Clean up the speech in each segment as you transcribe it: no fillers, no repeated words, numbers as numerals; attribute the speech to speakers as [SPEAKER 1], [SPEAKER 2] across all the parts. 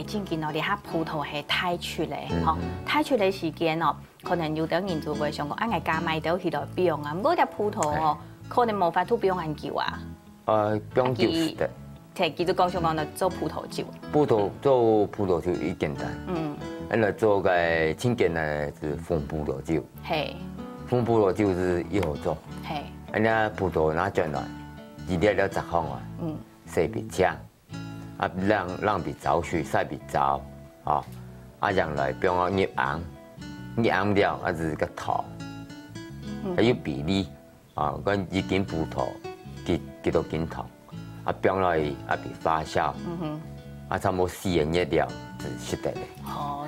[SPEAKER 1] 最近哦，你下葡萄係太出嚟，吼，太出嘅時間哦，可能有啲人就會想講，啊，加買到起來標啊，唔過啲葡萄哦，可能冇法度標研究啊。
[SPEAKER 2] 不用酒是的。
[SPEAKER 1] 其實就講想講，做葡萄酒。
[SPEAKER 2] 做葡萄酒一簡單。來做個清簡的是風葡萄酒。係。風葡萄酒是一號做。係。那葡萄拿進來，熱了10方啊。洗別漿，讓別糟水，曬別糟，讓來變個醃紅，醃紅了就是個糖，還有比例，跟1斤葡萄幾多斤糖。變落去別發酵，差唔多4個月了就熟得咧。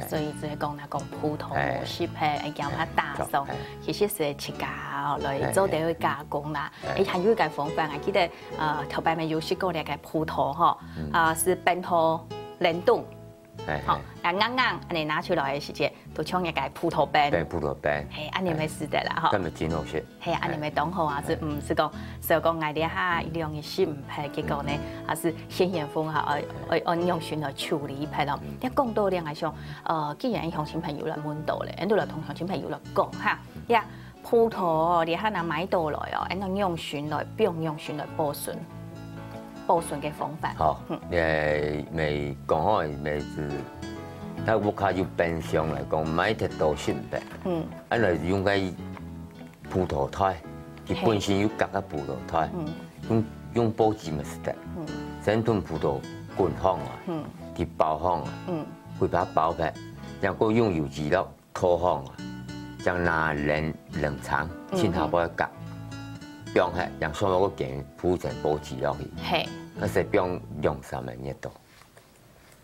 [SPEAKER 1] 所以即係講葡萄磨熟係會減下大數，其實係切假來做啲去加工啦。還有一個方法，我記得頭擺咪有試過嘅葡萄是本土冷凍。好，硬硬，你拿出來嘅時節，都像一個葡萄冰。
[SPEAKER 2] 葡萄冰。
[SPEAKER 1] 係，安尼咪是得啦，
[SPEAKER 2] 咁咪真好食。
[SPEAKER 1] 係啊，安尼咪當好啊，是唔是講，所以講嗌啲下量嘅食唔係，結果呢，還是先嚴風下，按用船來處理派咯。一講到咧，我想，既然鄉親朋友來問到咧，都來同鄉親朋友來講嚇，呀，葡萄你下拿買到來哦，按用船來，不用用船來保存。保存嘅方法。好，
[SPEAKER 2] 咪講開咪是，那我看有冰箱嚟講，買得到先得。按來用個葡萄胎，佢本身有夾個葡萄胎，用保鮮咪是得。整頓葡萄乾烘啊，佢包烘啊，會把它包開，然後用油脂咯拖烘啊，將拿冷藏，先下把它夾。不用係，讓所有個件鋪成保持落去。係，嗰時不用2-3個月度。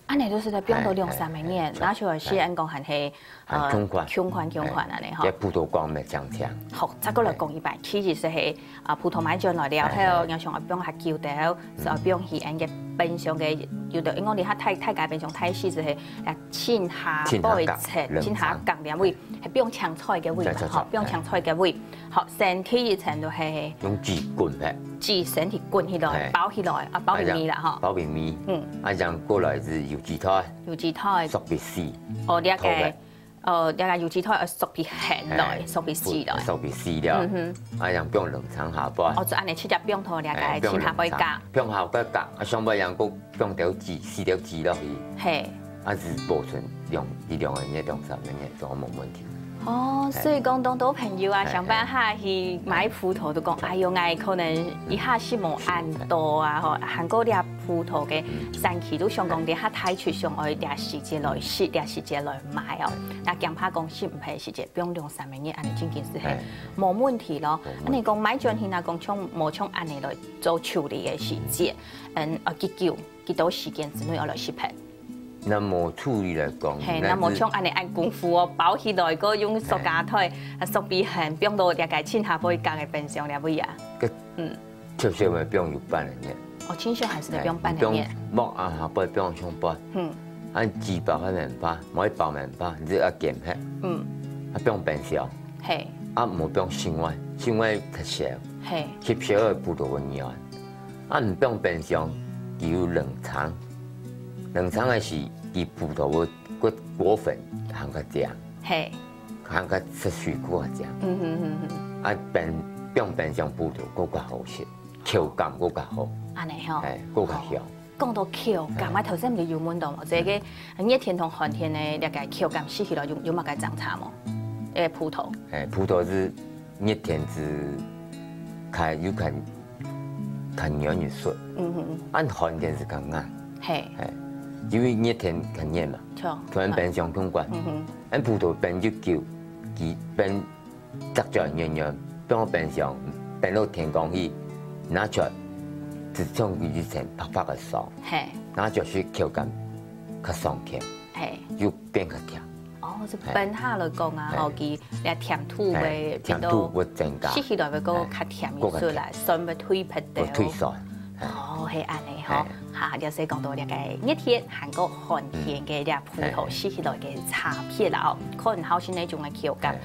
[SPEAKER 1] 安尼都是在不用到2-3個月，拿出來是按講係窮款安尼吼。
[SPEAKER 2] 即葡萄乾咪強。
[SPEAKER 1] 好，再過來講一擺，其實係葡萄買進來了後，有時候不用下叫到，就不用去按嘅冰箱嘅，有的因為你下太解冰箱太細，就係清下包一層，清下降兩位，係不用搶菜嘅位嘛，吼，不用搶菜嘅位。好，身體一層就係
[SPEAKER 2] 用紙滾嘅，
[SPEAKER 1] 紙身體滾起來，包起來，包便米啦，吼。
[SPEAKER 2] 包便米，這樣過來是油脂胎，熟別絲。
[SPEAKER 1] 哦，呢個呢個油脂胎熟別鹹來，熟別絲來。
[SPEAKER 2] 熟別絲了，這樣不用冷藏下包。
[SPEAKER 1] 哦，就按你切隻不用拖，呢個切下可以夾。
[SPEAKER 2] 不用下個夾，上邊樣個不用條紙，4條紙落去。係。是保存2個月、2-3個月都冇問題。
[SPEAKER 1] 哦，所以講到朋友啊，上班下去買葡萄都講，哎呦，嗌可能一下是冇按多啊，吼，韓國啲葡萄嘅產期都想講啲下太出上去啲時節來食，啲時節來買哦。但驚怕講食唔係時節，不用2-3個月，安尼真件事係冇問題咯。安尼講買進去啊，講從冇從安尼來做處理嘅時節，幾多時間之內要來食品。
[SPEAKER 2] 那麼處理來講，
[SPEAKER 1] 係，那麼像按你按功夫哦，包起來個用塑膠袋，熟別鹹，不用到大概清下可以加嘅冰箱了，會啊。
[SPEAKER 2] 少少咪不用有半年。
[SPEAKER 1] 哦，清少還是不用半年。
[SPEAKER 2] 莫啊下不用上班。按紙包嘅麵包，冇一包麵包，你要減黑。不用冰箱。係。冇不用室外，室外太少。係。吸少嘅葡萄嘅尿。唔不用冰箱，要冷藏。冷藏嘅是啲葡萄個果粉含個漿，係含個色水果嘅漿。不用冰箱葡萄更加好食，口感更加好。安尼吼，係更加香。
[SPEAKER 1] 講到口感，我頭先唔係有問到嘛，即係熱天同寒天咧，呢個口感食起來有乜個爭差冇？葡萄。
[SPEAKER 2] 葡萄是熱天是有看軟越順，按寒天是更硬。係。因為熱天很熱嘛，突然冰箱空關，按葡萄冰就久，佢冰雜咗軟軟，放喺冰箱，冰到天光去，拿出來就將佢一層啪啪嘅爽，拿出去口感較爽甜，又變較甜。
[SPEAKER 1] 哦，就冰下來講啊，後期嚟甜度會變到，
[SPEAKER 2] 會增加，
[SPEAKER 1] 食起來會個較甜啲出來，酸會退不掉。
[SPEAKER 2] 退酸。
[SPEAKER 1] 哦，係安尼吼，嚇，有時講到呢個熱天、韓國寒天嘅啲葡萄食起來嘅差別啦，哦，可能好似呢種嘅口感，